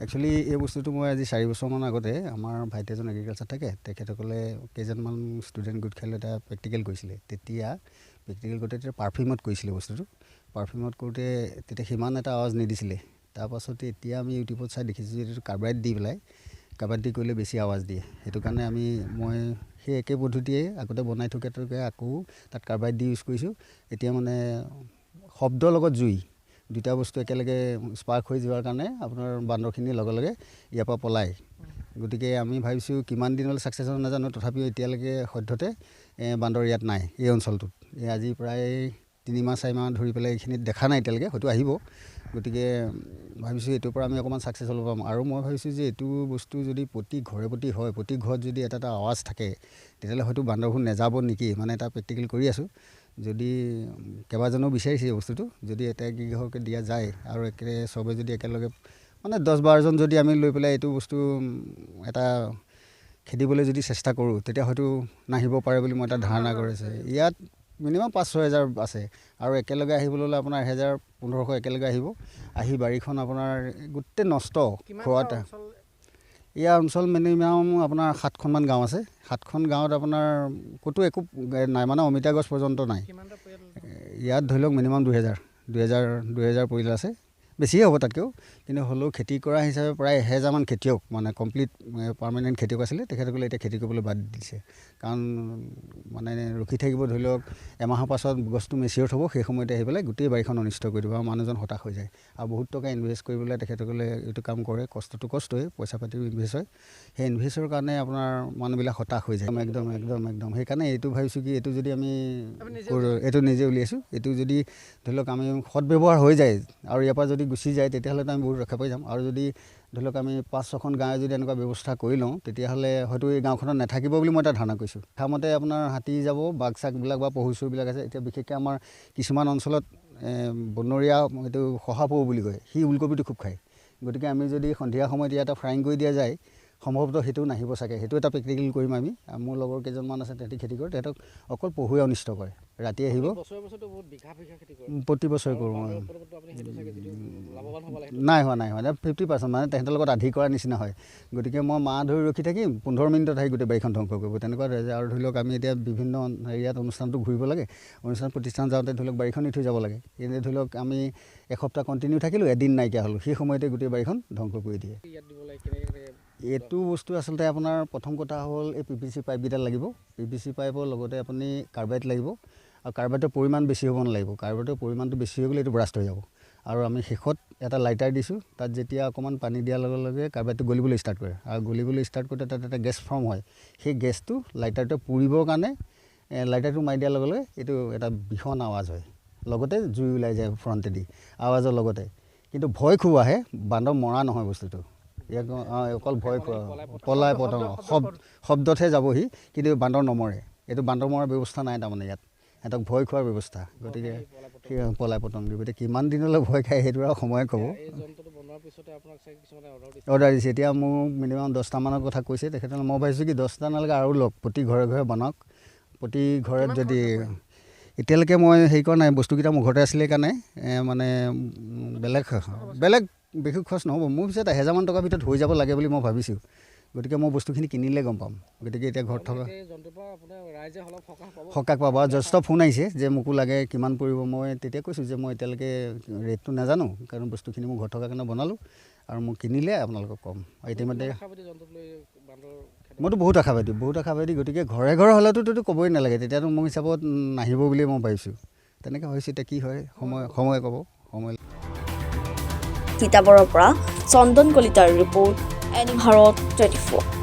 Actually এই বস্তুটো মই আজি 4 বছৰমান আগতে আমাৰ ভাইটি এজন এগ্ৰিকালচাৰ থাকে, তেখেতসকলে কেইজনমান ষ্টুডেণ্ট গোট খাই এটা প্ৰেক্টিকেল কৰিছিলে। তেতিয়া প্ৰেক্টিকেল কৰোঁতে তেতিয়া পাৰফিউমত কৰিছিলে বস্তুটো। পাৰফিউমত কৰোঁতে তেতিয়া সিমান এটা আৱাজ নিদিছিলে। তাৰপাছতে এতিয়া আমি ইউটিউবত চাই দেখিছোঁ যে এইটো কাৰ্বাইড দি পেলাই, কাৰ্বাইড দি কৰিলে বেছি আৱাজ দিয়ে। সেইটো কাৰণে মই সেই একে পদ্ধতিয়ে আগতে বনাই থকাটোকে আকৌ তাত কাৰ্বাইড দি ইউজ কৰিছোঁ। এতিয়া মানে শব্দৰ লগত জুই দুটা বস্তু একেলগে স্পাৰ্ক হৈ যোৱাৰ কাৰণে আপোনাৰ বান্দৰখিনি লগে লগে ইয়াৰ পৰা পলায়। গতিকে আমি ভাবিছোঁ কিমান দিনলৈ ছাকচেছ হ'ব নাজানো, তথাপিও এতিয়ালৈকে সদ্যহতে বান্দৰ ইয়াত নাই এই অঞ্চলটোত। আজি প্ৰায় 3 মাহ 4 মাহ ধৰি পেলাই এইখিনিত দেখা নাই এতিয়ালৈকে, হয়তো আহিব। গতিকে ভাবিছোঁ এইটোৰ পৰা আমি অকণমান ছাকচেছ হ'ব পাম। আৰু মই ভাবিছোঁ যে এইটো বস্তু যদি প্ৰতি ঘৰে প্ৰতি হয়, প্ৰতি ঘৰত যদি এটা আৱাজ থাকে, তেতিয়াহ'লে হয়তো বান্দৰবোৰ নাযাব নেকি, মানে এটা প্ৰেক্টিকেল কৰি আছোঁ। যদি কেইবাজনেও বিচাৰিছে এই বস্তুটো, যদি এটা কৃষকে দিয়া যায় আৰু চবে যদি একেলগে মানে 10-12জন যদি আমি লৈ পেলাই এইটো বস্তু এটা খেদিবলৈ যদি চেষ্টা কৰোঁ, তেতিয়া হয়তো নাহিব পাৰে বুলি মই এটা ধাৰণা কৰিছোঁ। ইয়াত মিনিমাম 5-6 হাজাৰ আছে আৰু একেলগে আহিবলৈ হ'লে আপোনাৰ 1000-1500 একেলগে আহি বাৰীখন আপোনাৰ গোটেই নষ্ট খোৱাত। ইয়াৰ অঞ্চল মিনিমাম আপোনাৰ 7খনমান গাঁও আছে। 7খন গাঁৱত আপোনাৰ ক'তো একো নাই, মানে অমিতা গছ পৰ্যন্ত নাই। ইয়াত ধৰি লওক মিনিমাম 2000 পৰিয়াল আছে, বেছিয়ে হ'ব তাতকৈও। কিন্তু হ'লেও খেতি কৰা হিচাপে প্ৰায় 1000মান খেতিয়ক, মানে কমপ্লিট পাৰ্মানেণ্ট খেতিয়ক আছিলে, তেখেতসকলে এতিয়া খেতি কৰিবলৈ বাদ দিছে। কাৰণ মানে ৰখি থাকিব, ধৰি লওক এমাহৰ পাছত গছটো মেচিয়ৰ হ'ব, সেই সময়তে আহি পেলাই গোটেই বাৰীখন অনিষ্ট কৰি দিব আৰু মানুহজন হতাশ হৈ যায়। আৰু বহুত টকা ইনভেষ্ট কৰি পেলাই তেখেতসকলে এইটো কাম কৰে, কষ্টটো কষ্টই, পইচা পাতিও ইনভেষ্ট হয়। সেই ইনভেষ্টৰ কাৰণে আপোনাৰ মানুহবিলাক হতাশ হৈ যায়। একদম সেইকাৰণে এইটো ভাবিছোঁ কি, এইটো যদি আমি এইটো নিজে উলিয়াইছোঁ, এইটো যদি ধৰি লওক আমি সদব্যৱহাৰ হৈ যায় আৰু ইয়াৰ পৰা যদি গুচি যায়, তেতিয়াহ'লে আমি বহুত ৰক্ষা পাই যাম। আৰু যদি ধৰি লওক আমি 5-6খন গাঁৱে যদি এনেকুৱা ব্যৱস্থা কৰি লওঁ, তেতিয়াহ'লে হয়তো এই গাঁওখনত নাথাকিব বুলি মই এটা ধাৰণা কৰিছোঁ। প্ৰথমতে আপোনাৰ হাতী যাব, বাঘ চাঘবিলাক বা পহু চহুবিলাক আছে। এতিয়া বিশেষকৈ আমাৰ কিছুমান অঞ্চলত বনৰীয়া এইটো শহাপহু বুলি কয়, সি ওলকবিটো খুব খায়। গতিকে আমি যদি সন্ধিয়া সময়ত ইয়াতে ফ্ৰাইং কৰি দিয়া যায়, সম্ভৱতঃ সেইটো নাহিব চাগে। সেইটো এটা প্ৰেক্টিকেল কৰিম আমি। মোৰ লগৰ কেইজনমান আছে, তেহেঁতি খেতি কৰে, তেহেঁতক অকল পহুৱে অনিষ্ট কৰে। ৰাতি আহিব, প্ৰতি বছৰে কৰোঁ। নাই হোৱা 50%, মানে তেহেঁতৰ লগত আধি কৰাৰ নিচিনা হয়। গতিকে মই মাহ ধৰি ৰখি থাকিম, 15 মিনিটত আহি গোটেই বাৰীখন ধ্বংস কৰিব, তেনেকুৱা। আৰু ধৰি লওক আমি এতিয়া বিভিন্ন হেৰিয়াত অনুষ্ঠানটো ঘূৰিব লাগে, অনুষ্ঠান প্ৰতিষ্ঠান যাওঁতে ধৰি লওক বাৰীখন এৰি থৈ যাব লাগে। এনে ধৰি লওক আমি এসপ্তাহ কণ্টিনিউ থাকিলোঁ, এদিন নাইকিয়া হ'লোঁ, সেই সময়তে গোটেই বাৰীখন ধ্বংস কৰি দিয়ে। এইটো বস্তু আচলতে আপোনাৰ প্ৰথম কথা হ'ল এই PVC পাইপকেইডাল লাগিব। PVC পাইপৰ লগতে আপুনি কাৰ্বাইড লাগিব, আৰু কাৰ্বাইডৰ পৰিমাণ বেছি হ'ব নালাগিব। কাৰ্বাইডৰ পৰিমাণটো বেছি হৈ গ'লে এইটো ব্ৰাষ্ট হৈ যাব। আৰু আমি শেষত এটা লাইটাৰ দিছোঁ, তাত যেতিয়া অকণমান পানী দিয়াৰ লগে লগে কাৰ্বাইডটো গলিবলৈ ষ্টাৰ্ট কৰে, আৰু গলিবলৈ ষ্টাৰ্ট কৰোঁতে তাত এটা গেছ ফৰ্ম হয়। সেই গেছটো লাইটাৰটোৱে পুৰিবৰ কাৰণে লাইটাৰটো মাৰি দিয়াৰ লগে লগে এইটো এটা ভীষণ আৱাজ হয়, লগতে জুই ওলাই যায় ফ্ৰণ্টেদি আৱাজৰ লগতে। কিন্তু ভয় খুওৱাহে, বান্দৰ মৰা নহয় বস্তুটো। ইয়াক অকল ভয় খোৱা, পলাই পতং শব্দতহে যাবহি, কিন্তু বান্দৰ নমৰে। এইটো বান্দৰ মৰাৰ ব্যৱস্থা নাই তাৰমানে ইয়াত, সিহঁতক ভয় খোৱাৰ ব্যৱস্থা। গতিকে পলাই পতং দিব। এতিয়া কিমান দিনলৈ ভয় খায় সেইটো আৰু সময়ে ক'ব। অৰ্ডাৰ দিছে, এতিয়া মোক মিনিমাম 10টামানৰ কথা কৈছে তেখেতে। মই ভাবিছোঁ কি 10টা নালাগে, আৰু লওক, প্ৰতি ঘৰে ঘৰে বনাওক। প্ৰতি ঘৰত যদি এতিয়ালৈকে মই হেৰি কৰা নাই, বস্তুকেইটা মোৰ ঘৰতে আছিলে কাৰণে মানে বেলেগ বিশেষ খৰচ নহ'ব। মোৰ পিছত 1000মান টকাৰ ভিতৰত হৈ যাব লাগে বুলি মই ভাবিছোঁ। গতিকে মই বস্তুখিনি কিনিলে গম পাম। গতিকে এতিয়া ঘৰত থকা সকাহ পাব। আৰু যথেষ্ট ফোন আহিছে যে মোকো লাগে, কিমান পৰিব। মই তেতিয়া কৈছোঁ যে মই এতিয়ালৈকে ৰেটটো নাজানো, কাৰণ বস্তুখিনি মোৰ ঘৰত থকাৰ কাৰণে বনালোঁ, আৰু মোক কিনিলে আপোনালোকক ক'ম। ইতিমধ্যে মইতো বহুত আশাবাদী। গতিকে ঘৰে ঘৰে হ'লেতো ক'বই নালাগে, তেতিয়াতো মোৰ হিচাপত নাহিব বুলিয়ে মই ভাবিছোঁ। তেনেকৈ হৈছে, এতিয়া কি হয় সময়ে ক'ব। তিতাবৰৰ পৰা চন্দন কলিতাৰ ৰিপৰ্ট, ভাৰত 24।